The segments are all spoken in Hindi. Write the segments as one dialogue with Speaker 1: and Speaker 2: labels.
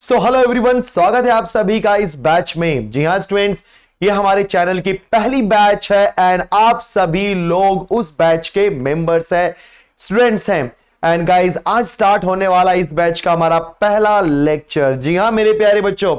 Speaker 1: सो हेलो एवरीवन, स्वागत है आप सभी का इस बैच में। जी हाँ स्टूडेंट्स, ये हमारे चैनल की पहली बैच है एंड आप सभी लोग उस बैच के मेंबर्स हैं, स्टूडेंट्स हैं। एंड गाइस, आज स्टार्ट होने वाला इस बैच का हमारा पहला लेक्चर। जी हाँ मेरे प्यारे बच्चों,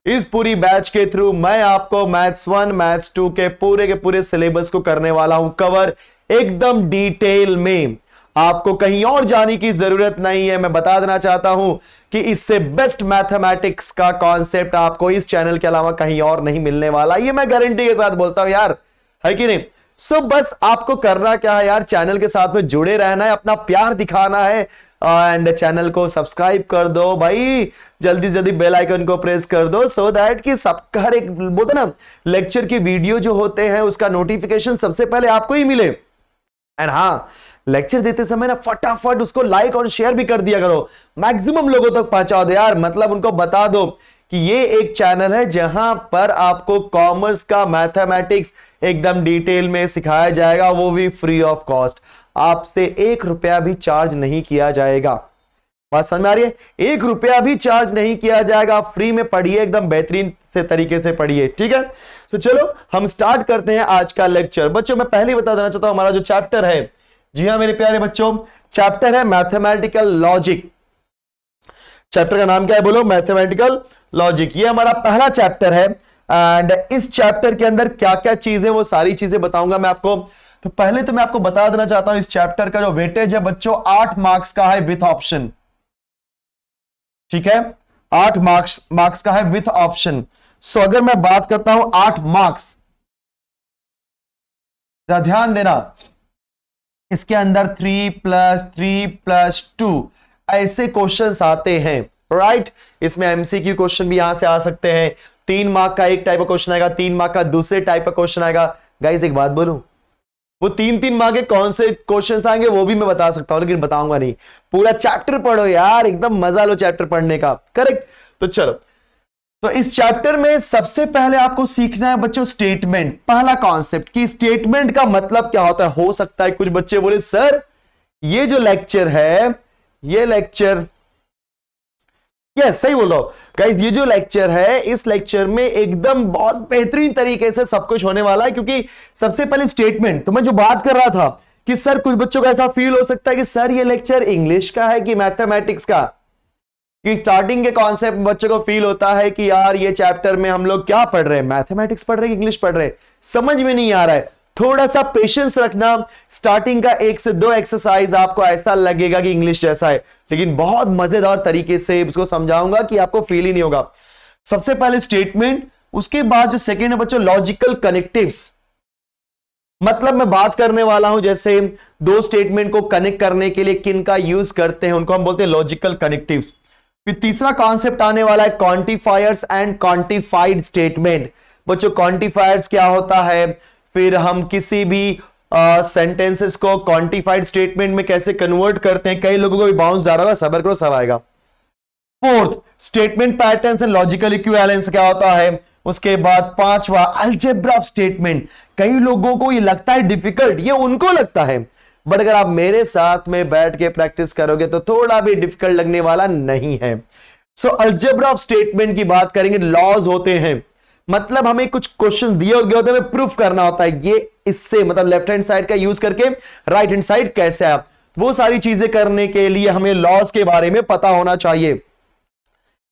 Speaker 1: इस पूरी बैच के थ्रू मैं आपको मैथ्स 1 मैथ्स 2 के पूरे सिलेबस को करने वाला हूं कवर एकदम डिटेल में। आपको कहीं और जाने की जरूरत नहीं है। मैं बता देना चाहता हूं कि इससे बेस्ट मैथमेटिक्स का कॉन्सेप्ट आपको इस चैनल के अलावा कहीं और नहीं मिलने वाला। ये मैं गारंटी के साथ बोलता हूं यार, है कि नहीं। सो बस आपको करना क्या है यार, चैनल के साथ में जुड़े रहना है, अपना प्यार दिखाना है एंड चैनल को सब्सक्राइब कर दो भाई, जल्दी जल्दी बेल आइकन को प्रेस कर दो सो दैट कि सबका हर एक बोलते ना लेक्चर की वीडियो जो होते हैं उसका नोटिफिकेशन सबसे पहले आपको ही मिले। एंड हाँ, लेक्चर देते समय ना फटाफट उसको लाइक और शेयर भी कर दिया करो, मैक्सिमम लोगों तक पहुंचा दो यार। मतलब उनको बता दो कि ये एक चैनल है जहां पर आपको कॉमर्स का मैथमेटिक्स एकदम डिटेल में सिखाया जाएगा, वो भी फ्री ऑफ कॉस्ट। आपसे 1 रुपया भी चार्ज नहीं किया जाएगा। बात समझ में आ रही है? 1 रुपया भी चार्ज नहीं किया जाएगा, फ्री में पढ़िए, एकदम बेहतरीन से तरीके से पढ़िए, ठीक है। तो चलो हम स्टार्ट करते हैं आज का लेक्चर। बच्चों मैं पहले बता देना चाहता हूं हमारा जो चैप्टर है, जी हां मेरे प्यारे बच्चों, चैप्टर है मैथमेटिकल लॉजिक। चैप्टर का नाम क्या है बोलो? Mathematical logic. ये हमारा पहला चैप्टर है एंड इस चैप्टर के अंदर क्या क्या चीजें, वो सारी चीजें बताऊंगा मैं आपको। तो पहले तो मैं आपको बता देना चाहता हूं इस चैप्टर का जो वेटेज है बच्चों 8 मार्क्स का है विथ ऑप्शन, ठीक है। 8 मार्क्स का है विथ ऑप्शन। सो अगर मैं बात करता हूं 8 मार्क्स, ध्यान देना, इसके अंदर 3+3+2 ऐसे क्वेश्चंस आते हैं, राइट। इसमें एमसीक्यू क्वेश्चन भी यहां से आ सकते हैं। 3 मार्क का एक टाइप का क्वेश्चन आएगा, 3 मार्क का दूसरे टाइप का क्वेश्चन आएगा। गाइस एक बात बोलूं, वो 3-3 मार्क के कौन से क्वेश्चंस आएंगे वो भी मैं बता सकता हूं, लेकिन बताऊंगा नहीं। पूरा चैप्टर पढ़ो यार, एकदम मजा लो चैप्टर पढ़ने का, करेक्ट। तो चलो, तो इस चैप्टर में सबसे पहले आपको सीखना है बच्चों स्टेटमेंट। पहला कॉन्सेप्ट कि स्टेटमेंट का मतलब क्या होता है। हो सकता है कुछ बच्चे बोले सर ये जो लेक्चर है, ये लेक्चर, यस सही बोलो गाइस, ये जो लेक्चर है इस लेक्चर में एकदम बहुत बेहतरीन तरीके से सब कुछ होने वाला है। क्योंकि सबसे पहले स्टेटमेंट, तो मैं जो बात कर रहा था कि सर कुछ बच्चों को ऐसा फील हो सकता है कि सर ये लेक्चर इंग्लिश का है कि मैथमेटिक्स का, कि स्टार्टिंग के कॉन्सेप्ट बच्चों को फील होता है कि यार ये चैप्टर में हम लोग क्या पढ़ रहे हैं, मैथमेटिक्स पढ़ रहे हैं, इंग्लिश पढ़ रहे हैं, समझ में नहीं आ रहा है। थोड़ा सा पेशेंस रखना। स्टार्टिंग का 1 से 2 एक्सरसाइज आपको ऐसा लगेगा कि इंग्लिश जैसा है, लेकिन बहुत मजेदार तरीके से इसको समझाऊंगा कि आपको फील ही नहीं होगा। सबसे पहले स्टेटमेंट, उसके बाद जो सेकेंड है बच्चों लॉजिकल कनेक्टिव्स। मतलब मैं बात करने वाला हूं जैसे 2 स्टेटमेंट को कनेक्ट करने के लिए किन का यूज करते हैं, उनको हम बोलते हैं लॉजिकल कनेक्टिव्स। फिर तीसरा कॉन्सेप्ट आने वाला है क्वांटिफायर्स एंड क्वांटिफाइड स्टेटमेंट। बच्चों क्वांटिफायर्स क्या होता है, फिर हम किसी भी सेंटेंसेस को क्वांटिफाइड स्टेटमेंट में कैसे कन्वर्ट करते हैं। कई लोगों को भी बाउंस जा रहा है, सबर करो सब आएगा। Fourth statement patterns and logical equivalence क्या होता है। उसके बाद 5वां अलजेब्रा स्टेटमेंट। कई लोगों को ये लगता है डिफिकल्ट, ये उनको लगता है, बट अगर आप मेरे साथ में बैठ के प्रैक्टिस करोगे तो थोड़ा भी डिफिकल्ट लगने वाला नहीं है। सो अलजेब्रा ऑफ स्टेटमेंट की बात करेंगे। लॉज होते हैं, मतलब हमें कुछ क्वेश्चन दिए होते हैं, हमें प्रूफ करना होता है ये इससे, मतलब लेफ्ट हैंड साइड का यूज करके राइट हैंड साइड कैसे आया। वो सारी चीजें करने के लिए हमें लॉज के बारे में पता होना चाहिए।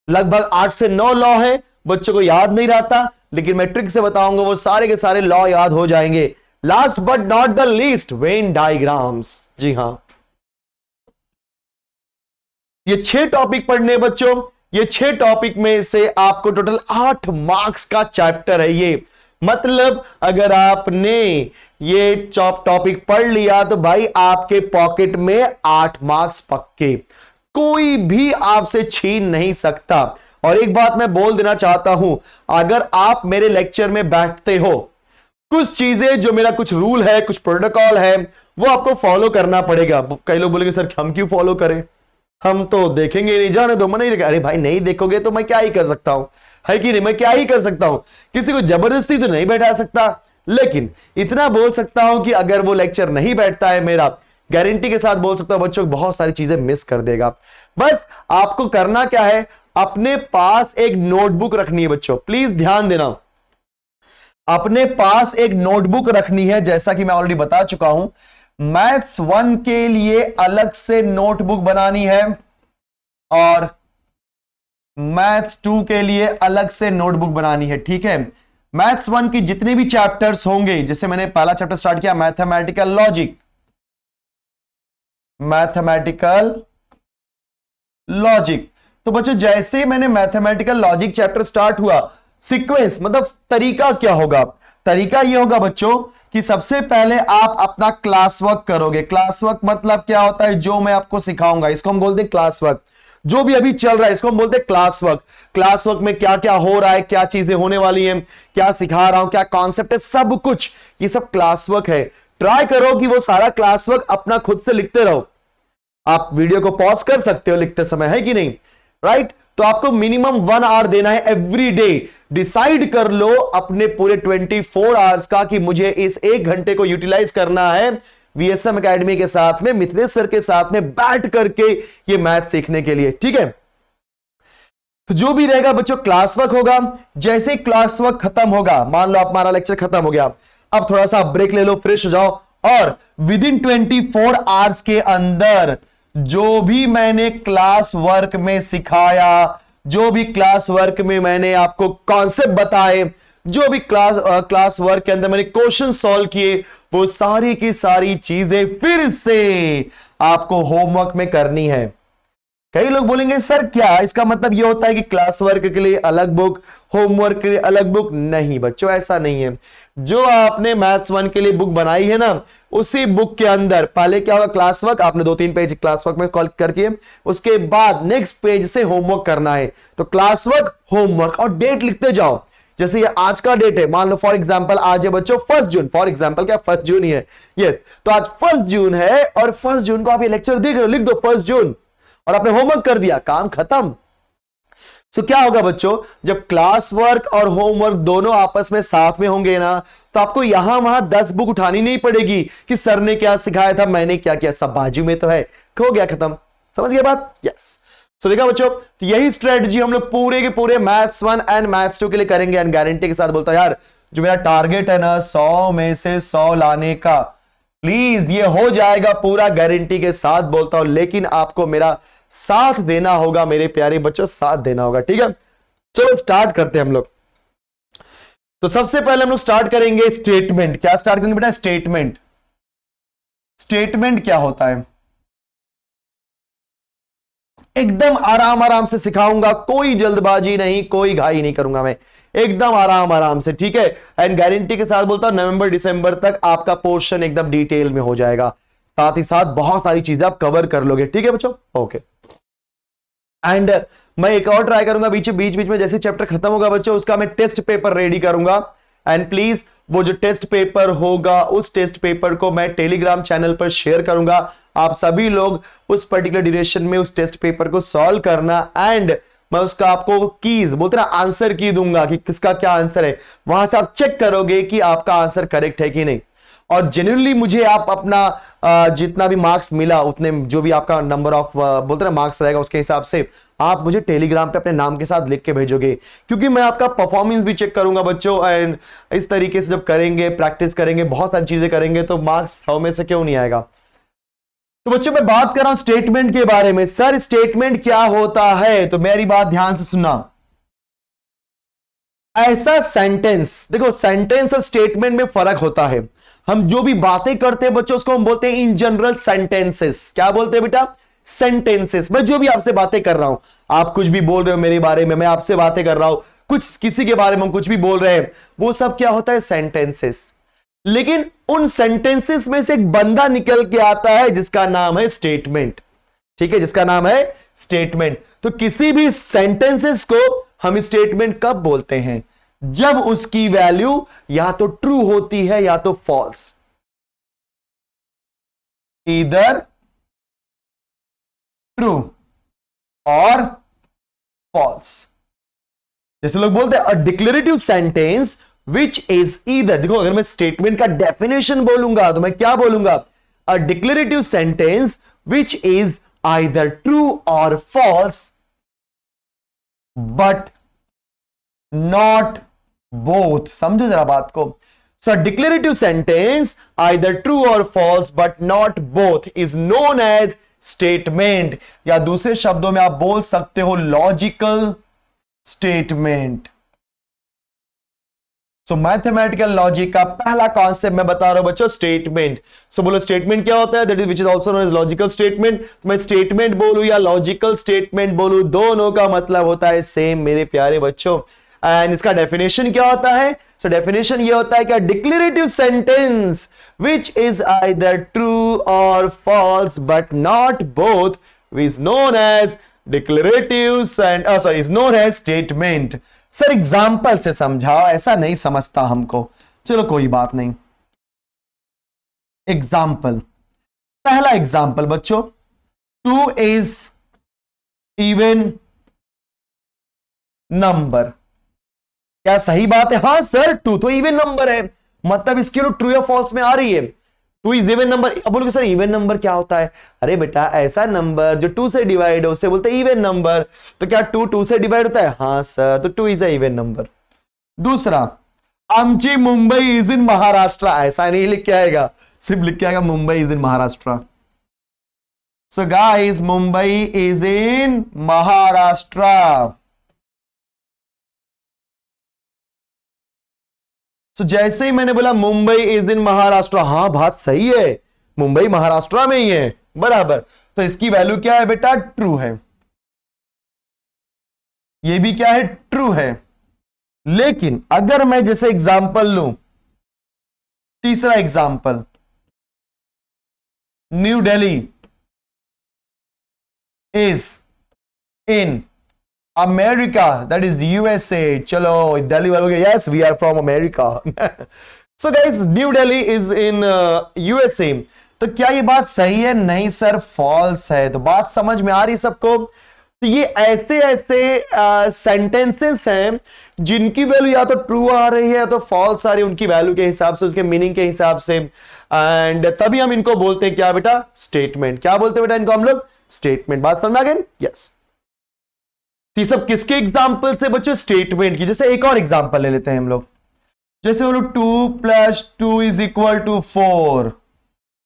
Speaker 1: लगभग 8 से 9 लॉ है, बच्चों को याद नहीं रहता, लेकिन मैं ट्रिक से बताऊंगा वो सारे के सारे लॉ याद हो जाएंगे। Last but not the least, Venn diagrams. जी हां, ये 6 टॉपिक पढ़ने बच्चों। ये 6 टॉपिक में से आपको टोटल 8 मार्क्स का चैप्टर है ये। मतलब अगर आपने ये टॉपिक पढ़ लिया तो भाई आपके पॉकेट में 8 मार्क्स पक्के, कोई भी आपसे छीन नहीं सकता। और एक बात मैं बोल देना चाहता हूं, अगर आप मेरे लेक्चर में बैठते हो, कुछ चीजें जो मेरा कुछ रूल है, कुछ प्रोटोकॉल है, वो आपको फॉलो करना पड़ेगा। कई लोग बोलेंगे सर हम क्यों फॉलो करें, हम तो देखेंगे नहीं, जाने दो, मैं नहीं देखेंगे। अरे भाई नहीं देखोगे तो मैं क्या ही कर सकता हूं, है कि नहीं, मैं क्या ही कर सकता हूं, किसी को जबरदस्ती तो नहीं बैठा सकता। लेकिन इतना बोल सकता हूं कि अगर वो लेक्चर नहीं बैठता है मेरा, गारंटी के साथ बोल सकता हूं बच्चों बहुत सारी चीजें मिस कर देगा। बस आपको करना क्या है, अपने पास एक नोटबुक रखनी है बच्चों, प्लीज ध्यान देना, अपने पास एक नोटबुक रखनी है। जैसा कि मैं ऑलरेडी बता चुका हूं, मैथ्स 1 के लिए अलग से नोटबुक बनानी है और मैथ्स 2 के लिए अलग से नोटबुक बनानी है, ठीक है। मैथ्स 1 की जितने भी चैप्टर्स होंगे, जैसे मैंने पहला चैप्टर स्टार्ट किया मैथमेटिकल लॉजिक, मैथमेटिकल लॉजिक, तो बच्चों जैसे मैंने मैथमेटिकल लॉजिक चैप्टर स्टार्ट हुआ, सीक्वेंस मतलब तरीका क्या होगा, तरीका यह होगा बच्चों कि सबसे पहले आप अपना क्लास वर्क करोगे। क्लास वर्क मतलब क्या होता है, जो मैं आपको सिखाऊंगा इसको हम बोलते हैं क्लास वर्क। जो भी अभी चल रहा है इसको हम बोलते हैं क्लास वर्क। क्लास वर्क में क्या क्या हो रहा है, क्या चीजें होने वाली हैं, क्या सिखा रहा हूं, क्या कॉन्सेप्ट है, सब कुछ ये सब क्लास वर्क है। ट्राई करो कि वो सारा क्लास वर्क अपना खुद से लिखते रहो। आप वीडियो को पॉज कर सकते हो लिखते समय, है कि नहीं, राइट। तो आपको मिनिमम 1 आवर देना है एवरी डे। डिसाइड कर लो अपने पूरे 24 आवर्स का कि मुझे इस 1 घंटे को यूटिलाइज करना है वीएसएम एकेडमी के साथ में, मिथिलेश सर के साथ में बैठ करके ये मैथ सीखने के लिए, ठीक है। तो जो भी रहेगा बच्चों क्लास वर्क होगा। जैसे क्लास वर्क खत्म होगा, मान लो हमारा लेक्चर खत्म हो गया, अब थोड़ा सा ब्रेक ले लो, फ्रेश हो जाओ, और विद इन 24 आवर्स के अंदर जो भी मैंने क्लास वर्क में सिखाया, जो भी क्लास वर्क में मैंने आपको कॉन्सेप्ट बताए, जो भी क्लास वर्क के अंदर मैंने क्वेश्चन सॉल्व किए, वो सारी की सारी चीजें फिर से आपको होमवर्क में करनी है। कई लोग बोलेंगे सर क्या इसका मतलब ये होता है कि क्लास वर्क के लिए अलग बुक, होमवर्क के लिए अलग बुक? नहीं बच्चों, ऐसा नहीं है। जो आपने मैथ्स 1 के लिए बुक बनाई है ना, उसी बुक के अंदर पहले क्या होगा, क्लास वर्क आपने 2-3 पेज क्लास वर्क में कॉल करके, उसके बाद नेक्स्ट पेज से होमवर्क करना है। तो क्लास वर्क, होमवर्क, और डेट लिखते जाओ। जैसे ये आज का डेट है, मान लो फॉर एग्जांपल आज है बच्चों 1 जून, फॉर एग्जांपल क्या 1 जून ही है, यस। तो आज 1 जून है और 1 जून को आप ये लेक्चर देख रहे हो, लिख दो 1 जून, और आपने होमवर्क कर दिया, काम खत्म। सो क्या होगा बच्चों, जब क्लास वर्क और होमवर्क दोनों आपस में साथ में होंगे ना, तो आपको यहां वहां 10 बुक उठानी नहीं पड़ेगी कि सर ने क्या सिखाया था, मैंने क्या किया, सब बाजू में तो है, हो गया खत्म। समझ गए बात? यस। सो देखा बच्चों, तो यही स्ट्रेटजी हम लोग पूरे के पूरे मैथ्स 1 एंड मैथ्स 2 के लिए करेंगे। एंड गारंटी के साथ बोलता हूं यार, जो मेरा टारगेट है ना 100 में से 100 लाने का, प्लीज ये हो जाएगा पूरा, गारंटी के साथ बोलता हूं। लेकिन आपको मेरा साथ देना होगा मेरे प्यारे बच्चों, साथ देना होगा, ठीक है। चलो स्टार्ट करते हैं हम लोग। तो सबसे पहले हम लोग स्टार्ट करेंगे स्टेटमेंट। क्या स्टार्ट करेंगे बेटा? स्टेटमेंट। स्टेटमेंट क्या होता है, एकदम आराम आराम से सिखाऊंगा, कोई जल्दबाजी नहीं, कोई घाई नहीं करूंगा मैं, एकदम आराम आराम से, ठीक है। एंड गारंटी के साथ बोलता हूं नवंबर दिसंबर तक आपका पोर्शन एकदम डिटेल में हो जाएगा, साथ ही साथ बहुत सारी चीजें आप कवर कर लोगे, ठीक है बच्चों, ओके। एंड मैं एक और ट्राई करूंगा बीच बीच में, जैसे चैप्टर खत्म होगा बच्चों उसका मैं टेस्ट पेपर रेडी करूंगा। एंड प्लीज वो जो टेस्ट पेपर होगा, उस टेस्ट पेपर को मैं टेलीग्राम चैनल पर शेयर करूंगा। आप सभी लोग उस पर्टिकुलर ड्यूरेशन में उस टेस्ट पेपर को सॉल्व करना, एंड मैं उसका आपको कीज बोलते ना आंसर की दूंगा कि किसका क्या आंसर है, वहां से आप चेक करोगे कि आपका आंसर करेक्ट है कि नहीं। और जेन्युइनली मुझे आप अपना जितना भी मार्क्स मिला, उतने जो भी आपका नंबर ऑफ बोलते ना मार्क्स रहेगा, उसके हिसाब से आप मुझे टेलीग्राम पे अपने नाम के साथ लिख के भेजोगे, क्योंकि मैं आपका परफॉर्मेंस भी चेक करूंगा बच्चों। एंड इस तरीके से जब करेंगे, प्रैक्टिस करेंगे, बहुत सारी चीजें करेंगे, तो मार्क्स 100 में से क्यों नहीं आएगा। तो बच्चों मैं बात कर रहा हूं स्टेटमेंट के बारे में। सर स्टेटमेंट क्या होता है, तो मेरी बात ध्यान से सुनना। ऐसा सेंटेंस, देखो सेंटेंस और स्टेटमेंट में फर्क होता है। हम जो भी बातें करते हैं बच्चों, उसको हम बोलते हैं इन जनरल सेंटेंसेस। क्या बोलते हैं बेटा? सेंटेंसेस। मैं जो भी आपसे बातें कर रहा हूं, आप कुछ भी बोल रहे हो मेरे बारे में, मैं आपसे बातें कर रहा हूं, कुछ किसी के बारे में हम कुछ भी बोल रहे हैं, वो सब क्या होता है? सेंटेंसेस। लेकिन उन सेंटेंसेस में से एक बंदा निकल के आता है जिसका नाम है स्टेटमेंट, ठीक है, जिसका नाम है स्टेटमेंट। तो किसी भी सेंटेंसेस को हम स्टेटमेंट कब बोलते हैं? जब उसकी वैल्यू या तो ट्रू होती है या तो फॉल्स, इधर ट्रू और फॉल्स। जैसे लोग बोलते हैं a declarative sentence which is either, देखो अगर मैं स्टेटमेंट का डेफिनेशन बोलूंगा तो मैं क्या बोलूंगा? A declarative sentence which is either true और फॉल्स बट नॉट बोथ। समझो जरा बात को। So declarative sentence either true और false but not both is known as statement, या दूसरे शब्दों में आप बोल सकते हो logical statement. So mathematical logic का पहला कॉन्सेप्ट मैं बता रहा हूं बच्चों, स्टेटमेंट। सो बोलो स्टेटमेंट क्या होता है? That is which is also known as logical statement. मैं स्टेटमेंट बोलूं या लॉजिकल स्टेटमेंट बोलूं, दोनों का मतलब होता है सेम मेरे प्यारे बच्चों। एंड इसका डेफिनेशन क्या होता है? सो डेफिनेशन ये होता है कि declarative sentence which is either true और false but not both is known as declarative is known as statement. Sir example से समझाओ, ऐसा नहीं समझता हमको। चलो कोई बात नहीं। एग्जाम्पल, पहला एग्जाम्पल बच्चों, 2 इज इवन नंबर। क्या सही बात है? हाँ सर 2 तो इवन नंबर है, मतलब इसकी ट्रू या फॉल्स में आ रही है। 2 इज इवन नंबर। अब बोलोगे सर इवन नंबर क्या होता है? अरे बेटा ऐसा नंबर जो 2 से डिवाइड हो उसे बोलते हैं इवन नंबर। तो क्या 2 से डिवाइड होता है? हाँ सर, तो 2 इज अ इवन नंबर। दूसरा, आमची मुंबई इज इन महाराष्ट्र। ऐसा नहीं लिख के आएगा, सिर्फ लिख के आएगा Mumbai is in Maharashtra. So guys Mumbai is in Maharashtra. तो जैसे ही मैंने बोला मुंबई इज इन महाराष्ट्र, हाँ बात सही है, मुंबई महाराष्ट्र में ही है, बराबर। तो इसकी वैल्यू क्या है बेटा? ट्रू है। ये भी क्या है? ट्रू है। लेकिन अगर मैं जैसे एग्जांपल लूं, तीसरा example, New Delhi is in America, that is USA. चलो दिल्ली वालों के yes we are from America. So guys New Delhi is in USA. तो क्या ये बात सही है? नहीं सर, फॉल्स है। तो बात समझ में आ रही सबको? तो ये ऐसे ऐसे सेंटेंसेस हैं जिनकी वैल्यू या तो ट्रू आ रही है या तो फॉल्स आ रही है, उनकी वैल्यू के हिसाब से, उसके मीनिंग के हिसाब से। एंड तभी हम इनको बोलते हैं क्या बेटा? स्टेटमेंट। क्या बोलते हैं बेटा इनको हम लोग? स्टेटमेंट। बात समझ में आ गई? यस। ये सब किसके एग्जाम्पल से बच्चों? स्टेटमेंट की। जैसे एक और एग्जाम्पल ले लेते हैं हम लोग, जैसे बोलो 2 + 2 = 4।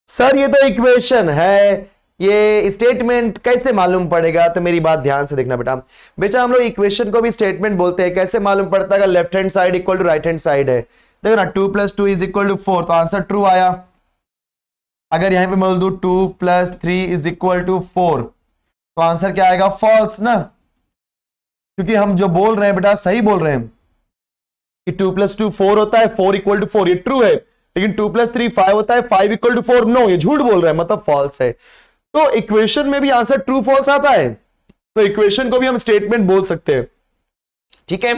Speaker 1: सर ये तो इक्वेशन है, ये स्टेटमेंट कैसे मालूम पड़ेगा? तो मेरी बात ध्यान से देखना बेटा। बेटा हम लोग इक्वेशन को भी स्टेटमेंट बोलते हैं। कैसे मालूम पड़ता है? Left hand side equal to right hand side है। देखो ना 2 + 2 = 4, तो आंसर ट्रू आया। अगर यहां पे बोल दू 2 + 3 = 4, तो आंसर क्या आएगा? फॉल्स ना, क्योंकि हम जो बोल रहे हैं बेटा सही बोल रहे हैं कि 2 + 2 4 होता है, 4 = 4, ये ट्रू है। लेकिन 2 + 3 5 होता है, 5 = 4, नो, ये झूठ बोल रहे हैं, मतलब फॉल्स है। तो इक्वेशन में भी आंसर ट्रू फॉल्स आता है, तो इक्वेशन को भी हम स्टेटमेंट बोल सकते हैं। ठीक है।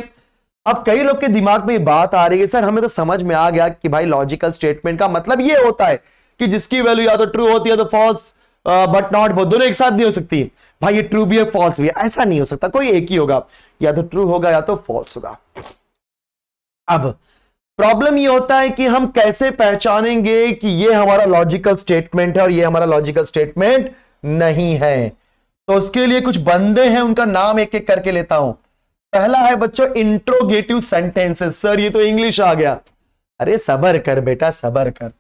Speaker 1: अब कई लोग के दिमाग में ये बात आ रही है, सर हमें तो समझ में आ गया कि भाई लॉजिकल स्टेटमेंट का मतलब ये होता है कि जिसकी वैल्यू या तो ट्रू होती है तो फॉल्स, बट नॉट बोथ, दोनों एक साथ नहीं हो सकती। भाई ये ट्रू भी है फॉल्स भी है, ऐसा नहीं हो सकता, कोई एक ही होगा, या तो ट्रू होगा या तो फॉल्स होगा। अब प्रॉब्लम ये होता है कि हम कैसे पहचानेंगे कि ये हमारा लॉजिकल स्टेटमेंट है और ये हमारा लॉजिकल स्टेटमेंट नहीं है। तो उसके लिए कुछ बंदे हैं, उनका नाम एक एक करके लेता हूं। पहला है बच्चों इंट्रोगेटिव सेंटेंसेस। सर ये तो इंग्लिश आ गया। अरे सबर कर बेटा, सबर कर।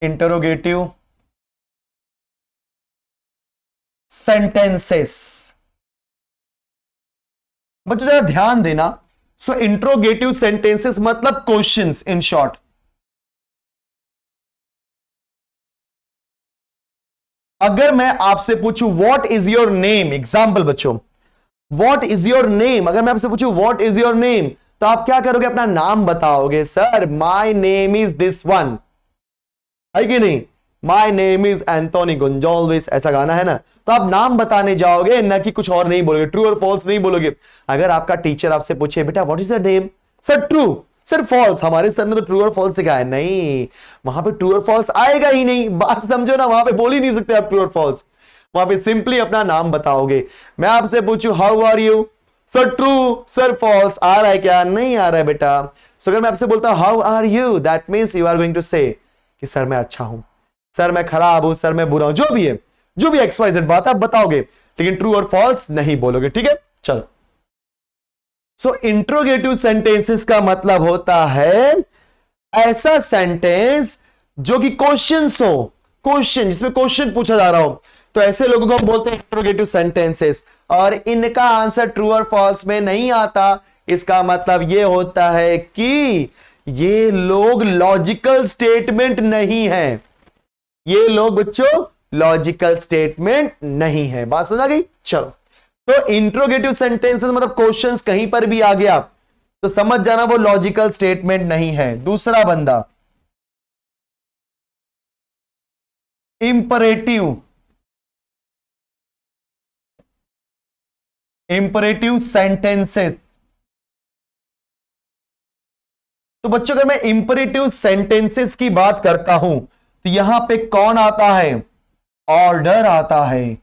Speaker 1: इंटरोगेटिव सेंटेंसेस, बच्चों जरा ध्यान देना। सो इंट्रोगेटिव सेंटेंसेस मतलब क्वेश्चंस इन शॉर्ट। अगर मैं आपसे पूछूं what is your name, example बच्चों, व्हाट इज योर नेम, अगर मैं आपसे पूछूं व्हाट इज योर नेम, तो आप क्या करोगे? अपना नाम बताओगे। Sir my name is this one, है कि नहीं? My name is Anthony Gonsalves, ऐसा गाना है ना। तो आप नाम बताने जाओगे, ना कि कुछ और नहीं बोलोगे, ट्रू और फॉल्स नहीं बोलोगे। अगर आपका टीचर आपसे पूछे बेटा what is your name, sir true, sir false, हमारे सर ने तो ट्रू और फॉल्स सिखाया है, नहीं, वहां पे ट्रू और फॉल्स आएगा ही नहीं। बात समझो ना, वहां पे बोल ही नहीं सकते आप ट्रू और फॉल्स। वहां पे सिंपली अपना नाम बताओगे। मैं आपसे पूछूं how are you, sir true, sir false, आ रहा है क्या? नहीं आ रहा है बेटा। सो अगर मैं आपसे बोलता हूं how are you, that means you are going to say कि सर मैं अच्छा हूं, सर मैं खराब हूं, सर मैं बुरा हूं, जो भी है, जो भी XYZ बात आप बताओगे। लेकिन ट्रू और फॉल्स नहीं बोलोगे, ठीक है। चलो, सो इंट्रोगेटिव सेंटेंसेस का मतलब होता है ऐसा सेंटेंस जो कि क्वेश्चंस हो, क्वेश्चन जिसमें क्वेश्चन पूछा जा रहा हो, तो ऐसे लोगों को हम बोलते हैं इंट्रोगेटिव सेंटेंसेस। और इनका आंसर ट्रू और फॉल्स में नहीं आता, इसका मतलब यह होता है कि ये लोग लॉजिकल स्टेटमेंट नहीं है, ये लोग बच्चों लॉजिकल स्टेटमेंट नहीं है। बात समझ आ गई। चलो, तो इंट्रोगेटिव सेंटेंसेस मतलब क्वेश्चंस कहीं पर भी आ गया तो समझ जाना वो लॉजिकल स्टेटमेंट नहीं है। दूसरा बंदा इंपरेटिव, इंपरेटिव सेंटेंसेस। तो बच्चों अगर मैं इंपरेटिव सेंटेंसेस की बात करता हूं तो यहां पे कौन आता है? ऑर्डर आता है,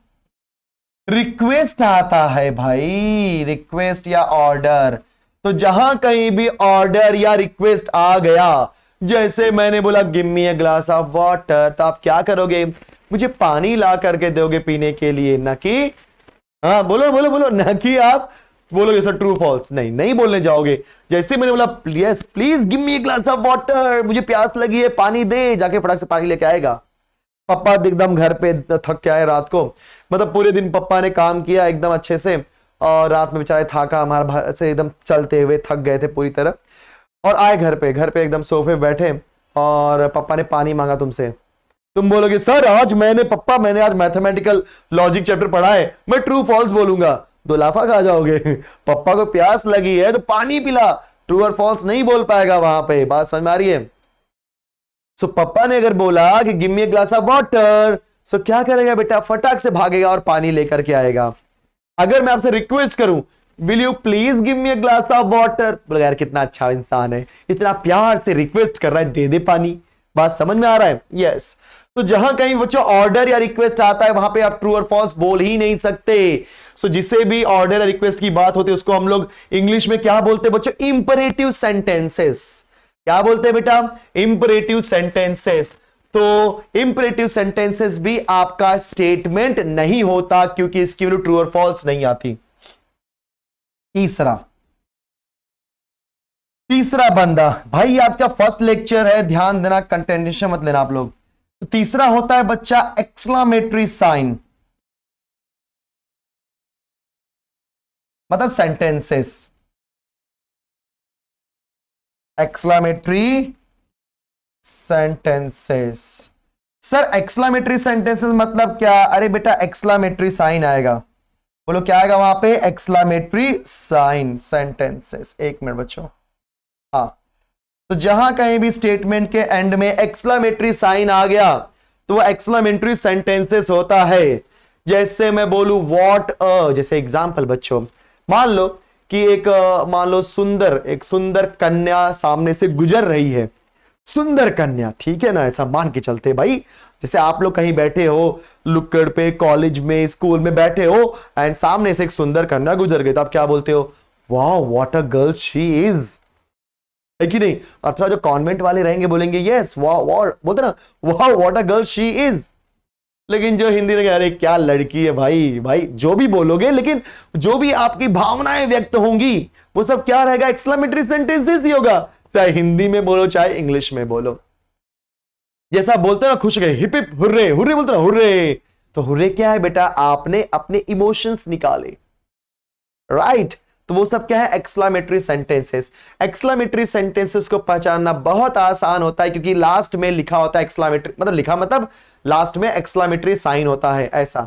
Speaker 1: रिक्वेस्ट आता है भाई, रिक्वेस्ट या ऑर्डर। तो जहां कहीं भी ऑर्डर या रिक्वेस्ट आ गया, जैसे मैंने बोला give me a glass of water, तो आप क्या करोगे? मुझे पानी ला करके दोगे पीने के लिए, ना कि हाँ बोलो बोलो बोलो, ना कि आप बोलोगे सर ट्रू फॉल्स, नहीं नहीं बोलने जाओगे। जैसे मैंने बोला yes please give me a glass of water, मुझे प्यास लगी है पानी दे, जाके फटाक से पानी लेके आएगा। पापा एकदम घर पे थक के आए रात को, मतलब पूरे दिन पापा ने काम किया एकदम अच्छे से, और रात में बेचारे थाका हमारा से एकदम चलते हुए थक गए थे पूरी तरह, और आए घर पे एकदम सोफे बैठे और पापा ने पानी मांगा तुमसे। तुम बोलोगे सर आज मैंने आज मैथमेटिकल लॉजिक चैप्टर पढ़ा है, मैं ट्रू फॉल्स बोलूंगा, दो लाफा खा जाओगे। पापा को प्यास लगी है तो पानी पिला, ट्रू और फॉल्स नहीं बोल पाएगा वहां पे। बात समझ में आ रही है? सो पापा ने अगर बोला कि give me a glass of water, so क्या करेगा बेटा? फटाक से भागेगा और पानी लेकर के आएगा। अगर मैं आपसे रिक्वेस्ट करूं will you please give me a glass of water, बोले यार कितना अच्छा इंसान है, इतना प्यार से रिक्वेस्ट कर रहा है, दे दे पानी। बात समझ में आ रहा है? यस। तो जहां कहीं बच्चों ऑर्डर या रिक्वेस्ट आता है वहां पे आप ट्रू और फॉल्स बोल ही नहीं सकते। सो जिसे भी ऑर्डर या रिक्वेस्ट की बात होती है उसको हम लोग इंग्लिश में क्या बोलते हैं बच्चों? Imperative sentences. क्या बोलते हैं बेटा? Imperative sentences. तो इंपरेटिव सेंटेंसेस भी आपका स्टेटमेंट नहीं होता क्योंकि इसकी वैल्यू ट्रू और फॉल्स नहीं आती। तीसरा बंदा, भाई आज का फर्स्ट लेक्चर है, ध्यान देना, कंटेंशन मत लेना आप लोग। तो तीसरा होता है बच्चा एक्सक्लामेटरी साइन, मतलब sentences. Exclamatory sentences. Sir exclamatory sentences मतलब क्या? अरे बेटा एक्सक्लामेटरी साइन आएगा, बोलो क्या आएगा वहां पे? Exclamatory sign sentences. एक मिनट बच्चों, हाँ, तो जहां कहीं भी स्टेटमेंट के एंड में एक्सक्लामेटरी साइन आ गया तो वो एक्सक्लामेटरी सेंटेंसेस होता है। जैसे मैं बोलूं व्हाट अ, जैसे एग्जांपल बच्चों, मान लो कि मान लो एक सुंदर कन्या सामने से गुजर रही है, सुंदर कन्या, ठीक है ना, ऐसा मान के चलते भाई। जैसे आप लोग कहीं बैठे हो लुक्कड़ पे, कॉलेज में, स्कूल में बैठे हो एंड सामने से एक सुंदर कन्या गुजर गई, तो आप क्या बोलते हो? वाह what a girl she is, है कि नहीं? अथवा जो कॉन्वेंट वाले रहेंगे बोलेंगे यस वाह वाह, बोलते ना वाह what a girl she is. लेकिन जो हिंदी में अरे क्या लड़की है भाई, भाई जो भी बोलोगे, लेकिन जो भी आपकी भावनाएं व्यक्त होंगी वो सब क्या रहेगा? एक्सक्लेमेटरी सेंटेंसेस ही होगा, चाहे हिंदी में बोलो चाहे इंग्लिश में बोलो। जैसा बोलते ना खुश गए, हिप हिप हुर्रे, हुर्रे बोलते ना हुर्रे, तो हुर्रे क्या है बेटा? आपने अपने इमोशंस निकाले, राइट? तो वो सब क्या है? Exclamatory sentences. एक्सक्लेमेटरी सेंटेंसेस को पहचानना बहुत आसान होता है क्योंकि लास्ट में लिखा होता है एक्सक्लेमेटरी, मतलब लिखा मतलब लास्ट में एक्सक्लेमेटरी साइन होता है, ऐसा,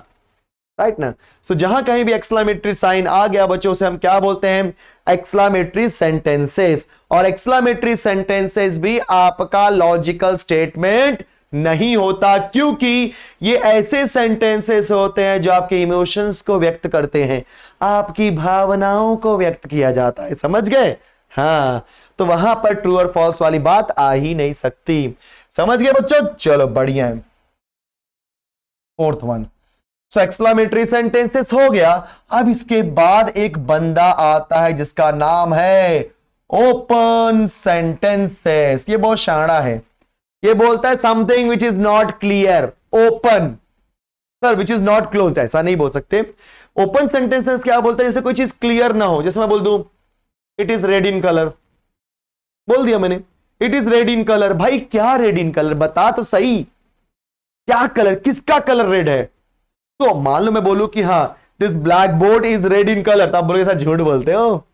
Speaker 1: राइट ना? सो जहां कहीं भी एक्सक्लेमेटरी साइन आ गया बच्चों से हम क्या बोलते हैं? Exclamatory sentences. और एक्सक्लेमेटरी सेंटेंसेस भी आपका लॉजिकल स्टेटमेंट नहीं होता क्योंकि ये ऐसे सेंटेंसेस होते हैं जो आपके इमोशंस को व्यक्त करते हैं, आपकी भावनाओं को व्यक्त किया जाता है। समझ गए? हाँ, तो वहां पर ट्रू और फॉल्स वाली बात आ ही नहीं सकती। समझ गए बच्चों? चलो बढ़िया है। फोर्थ वन, सो एक्सक्लेमेटरी सेंटेंसेस हो गया। अब इसके बाद एक बंदा आता है जिसका नाम है ओपन सेंटेंसेस। ये बहुत शाना है, ये बोलता है something which is not clear, open. Sir which is not closed, ऐसा नहीं बोल सकते। ओपन सेंटेंसेस क्या बोलते हैं, जैसे कोई चीज क्लियर ना हो, जैसे मैं बोल दूं it is red in colour, बोल दिया मैंने it is red in colour. भाई क्या रेड इन कलर, बता तो सही, क्या कलर, किसका कलर रेड है? तो मान लो मैं बोलूं कि हाँ this black board is red in colour, तो आप बोलोगे सर झूठ बोलते हो,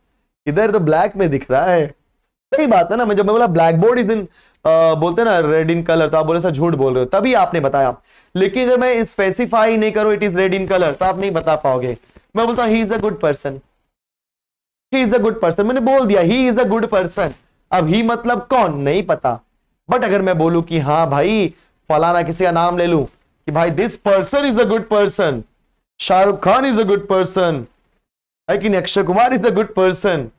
Speaker 1: इधर तो ब्लैक में दिख रहा है। सही बात है ना, मैं जब मैं बोला ब्लैक बोर्ड इज इन बोलते ना रेड इन कलर, तो आप बोले सर झूठ बोल रहे हो, तभी आपने बताया। लेकिन अगर मैं स्पेसिफाई नहीं करूं it is red in colour, तो आप नहीं बता पाओगे। मैं बोलता हूं he is a good person, he is a good person, मैंने बोल दिया he is a good person. अब ही मतलब कौन, नहीं पता। बट अगर मैं बोलूं कि हाँ भाई फलाना, किसी का नाम ले लूं कि भाई this person is a good person, Shahrukh Khan is a good person, है कि नहीं, Akshay Kumar is a good person,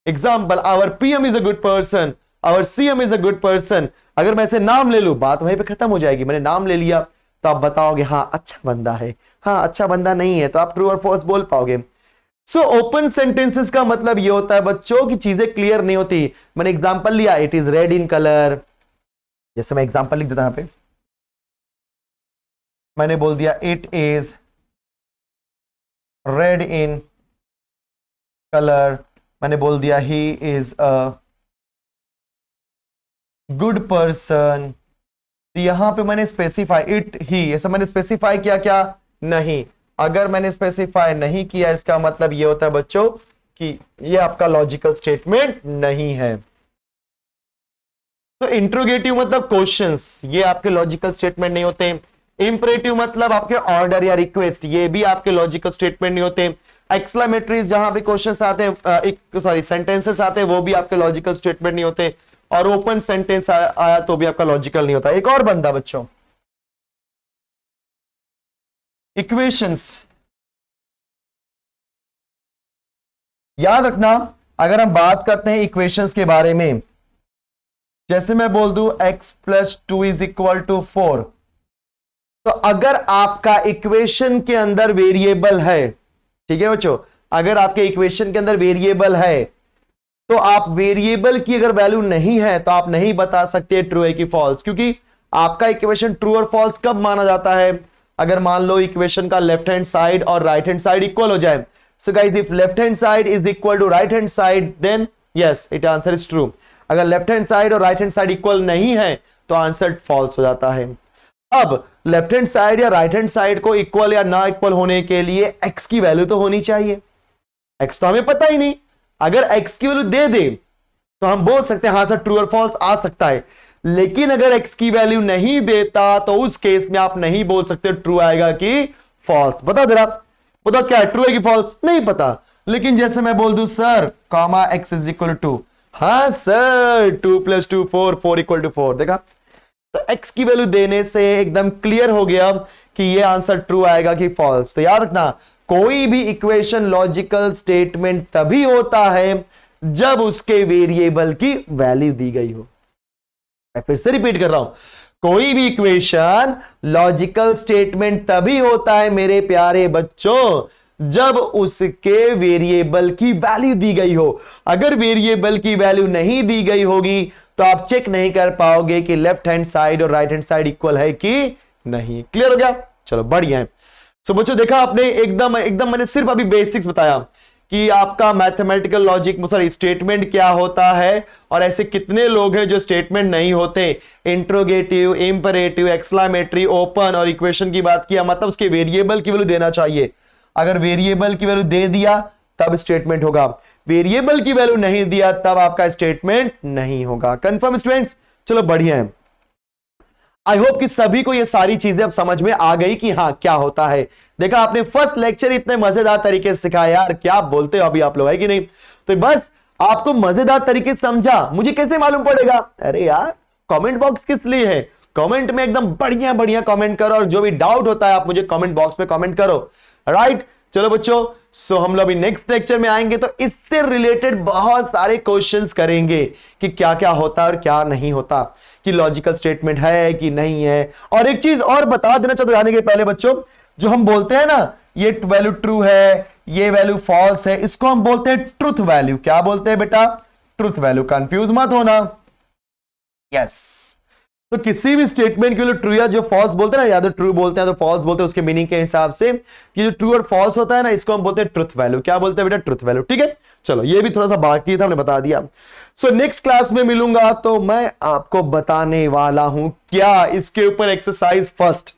Speaker 1: example our PM is a good person, our CM is a good person. अगर मैं ऐसे नाम ले लूं, बात वहीं पे खत्म हो जाएगी। मैंने नाम ले लिया तो आप बताओगे हाँ अच्छा बंदा है, हाँ अच्छा बंदा नहीं है, तो आप ट्रू और फॉल्स बोल पाओगे। सो ओपन सेंटेंसेस का मतलब ये होता है बच्चों की चीजें क्लियर नहीं होती। मैंने एग्जांपल लिया it is red in colour, जैसे मैं एग्जांपल लिख देता हूं यहां पे, मैंने बोल दिया it is red in colour, मैंने बोल दिया he is a good person. यहां पे मैंने स्पेसिफाई इट ही, ऐसा मैंने स्पेसिफाई किया क्या, नहीं। अगर मैंने स्पेसिफाई नहीं किया इसका मतलब यह होता है बच्चों कि यह आपका लॉजिकल स्टेटमेंट नहीं है। तो इंट्रोगेटिव मतलब क्वेश्चंस, ये आपके लॉजिकल स्टेटमेंट नहीं होते। इंपरेटिव मतलब आपके ऑर्डर या रिक्वेस्ट, ये भी आपके लॉजिकल स्टेटमेंट नहीं होते। एक्सक्लेमेटरीज जहां पे क्वेश्चंस आते हैं, सेंटेंसेस आते हैं, वो भी आपके लॉजिकल स्टेटमेंट नहीं होते। और ओपन सेंटेंस आया तो भी आपका लॉजिकल नहीं होता। एक और बंदा बच्चों, इक्वेशंस, याद रखना अगर हम बात करते हैं इक्वेशंस के बारे में, जैसे मैं बोल दूं x plus 2 is equal to 4, तो अगर आपका इक्वेशन के अंदर वेरिएबल है, ठीक है बच्चों, अगर आपके इक्वेशन के अंदर वेरिएबल है, तो आप वेरिएबल की अगर वैल्यू नहीं है तो आप नहीं बता सकते ट्रू है कि फॉल्स, क्योंकि आपका इक्वेशन ट्रू और फॉल्स कब माना जाता है, अगर मान लो इक्वेशन का लेफ्ट हैंड साइड और राइट हैंड साइड इक्वल हो जाए। So guys if left hand side is equal to right hand side then yes it answer is true. अगर लेफ्ट हैंड साइड और राइट हैंड साइड इक्वल नहीं है तो आंसर फॉल्स हो जाता है। अब लेफ्ट हैंड साइड या राइट हैंड साइड को इक्वल या ना इक्वल होने के लिए एक्स की वैल्यू तो होनी चाहिए। एक्स तो हमें पता ही नहीं, अगर एक्स की वैल्यू दे दे तो हम बोल सकते हैं हाँ सर ट्रू और फॉल्स आ सकता है। लेकिन अगर एक्स की वैल्यू नहीं देता तो उस केस में आप नहीं बोल सकते ट्रू आएगा कि फॉल्स। बताओ जरा, बताओ क्या है, ट्रू है कि फॉल्स, नहीं पता। लेकिन जैसे मैं बोल दूं sir comma X is equal to 2, हाँ सर 2 + 2 4, 4 = 4, देखा, तो एक्स की वैल्यू देने से एकदम क्लियर हो गया कि ये आंसर ट्रू आएगा कि फॉल्स। तो याद रखना कोई भी इक्वेशन लॉजिकल स्टेटमेंट तभी होता है जब उसके वेरिएबल की वैल्यू दी गई हो। मैं फिर से रिपीट कर रहा हूं, कोई भी इक्वेशन लॉजिकल स्टेटमेंट तभी होता है मेरे प्यारे बच्चों जब उसके वेरिएबल की वैल्यू दी गई हो। अगर वेरिएबल की वैल्यू नहीं दी गई होगी तो आप चेक नहीं कर पाओगे कि लेफ्ट हैंड साइड और राइट हैंड साइड इक्वल है कि नहीं। क्लियर हो गया, चलो बढ़िया है। सो बच्चों देखा आपने, एकदम एकदम मैंने सिर्फ अभी बेसिक्स बताया कि आपका मैथमेटिकल लॉजिक सॉरी स्टेटमेंट क्या होता है, और ऐसे कितने लोग हैं जो स्टेटमेंट नहीं होते। इंट्रोगेटिव, इंपरेटिव, एक्सक्लेमेटरी, ओपन और इक्वेशन की बात किया, मतलब उसके वेरिएबल की वैल्यू देना चाहिए। अगर वेरिएबल की वैल्यू दे दिया तब स्टेटमेंट होगा, वेरिएबल की वैल्यू नहीं दिया तब आपका स्टेटमेंट नहीं होगा। कंफर्म स्टूडेंट्स, चलो बढ़िया है। आई होप कि सभी को ये सारी चीजें अब समझ में आ गई कि हाँ क्या होता है। देखा आपने फर्स्ट लेक्चर इतने मजेदार तरीके से सिखाया, यार क्या बोलते हो अभी आप लोग, है कि नहीं? तो बस आपको मजेदार तरीके से समझा, मुझे कैसे मालूम पड़ेगा? अरे यार कमेंट बॉक्स किस लिए है, कमेंट में एकदम बढ़िया बढ़िया कमेंट करो, और जो भी डाउट होता है आप मुझे कमेंट बॉक्स में कमेंट करो। राइट, चलो बच्चों, सो हम लोग अभी नेक्स्ट लेक्चर में आएंगे तो इससे रिलेटेड बहुत सारे क्वेश्चंस करेंगे कि क्या क्या होता है और क्या नहीं होता, कि लॉजिकल स्टेटमेंट है कि नहीं है। और एक चीज और बता देना चाहता हूं जाने के पहले बच्चों, जो हम बोलते हैं ना ये वैल्यू ट्रू है, ये वैल्यू फॉल्स है, इसको हम बोलते हैं ट्रुथ वैल्यू। क्या बोलते हैं बेटा? Truth value. कंफ्यूज मत होना। यस, तो किसी भी स्टेटमेंट के लिए ट्रू या जो फॉल्स बोलते हैं ना, या तो ट्रू बोलते हैं तो फॉल्स बोलते हैं, उसके मीनिंग के हिसाब से कि जो ट्रू और फॉल्स होता है ना, इसको हम बोलते हैं ट्रुथ वैल्यू। क्या बोलते हैं बेटा? Truth value. ठीक है, चलो ये भी थोड़ा सा बाकी था, हमने बता दिया। सो नेक्स्ट क्लास में मिलूंगा तो मैं आपको बताने वाला हूं क्या इसके ऊपर एक्सरसाइज फर्स्ट।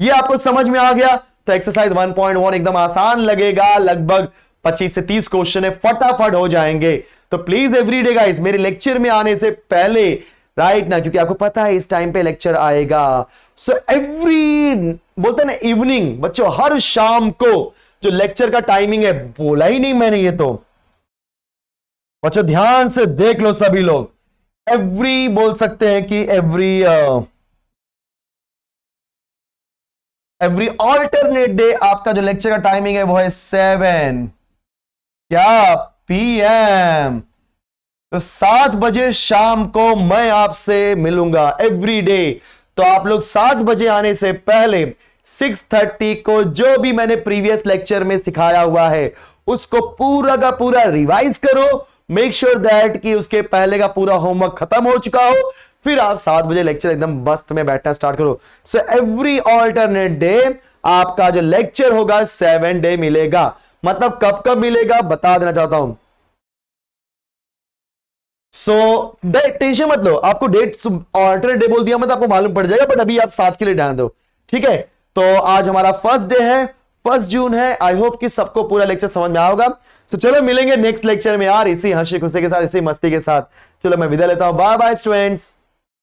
Speaker 1: ये आपको समझ में आ गया तो एक्सरसाइज 1.1 एकदम आसान लगेगा, लगभग 25 से 30 क्वेश्चन है, फटाफट हो जाएंगे। तो प्लीज एवरीडे गाइस मेरे लेक्चर में आने से पहले, राइट ना, क्योंकि आपको पता है इस टाइम पे लेक्चर आएगा। सो एवरी बोलते हैं ना इवनिंग, बच्चों हर शाम को जो लेक्चर का टाइमिंग है, बोला ही नहीं मैंने ये तो, बच्चों ध्यान से देख लो सभी लोग। एवरी बोल सकते हैं कि एवरी ऑल्टरनेट डे आपका जो लेक्चर का टाइमिंग है वो है 7 क्या PM। तो 7 बजे शाम को मैं आपसे मिलूंगा एवरी डे। तो आप लोग 7 बजे आने से पहले 6:30 को जो भी मैंने प्रीवियस लेक्चर में सिखाया हुआ है उसको पूरा का पूरा रिवाइज करो। मेक श्योर दैट कि उसके पहले का पूरा होमवर्क खत्म हो चुका हो, फिर आप 7 बजे लेक्चर एकदम मस्त में बैठना स्टार्ट करो। सो एवरी ऑल्टरनेट डे आपका जो लेक्चर होगा 7 डे मिलेगा। मतलब कब कब मिलेगा बता देना चाहता हूं। सो टेंशन मत लो, आपको डेट ऑल्टरनेट डे बोल दिया मतलब आपको मालूम पड़ जाएगा, बट अभी आप 7 के लिए ध्यान दो। ठीक है, तो आज हमारा फर्स्ट डे है, 1 जून है। आई होप कि सबको पूरा लेक्चर समझ में आओगा। सो चलो मिलेंगे नेक्स्ट लेक्चर में यार, इसी हंसी खुशी के साथ, इसी मस्ती के साथ। चलो मैं विदा लेता हूं, बाय बाय स्टूडेंट्स।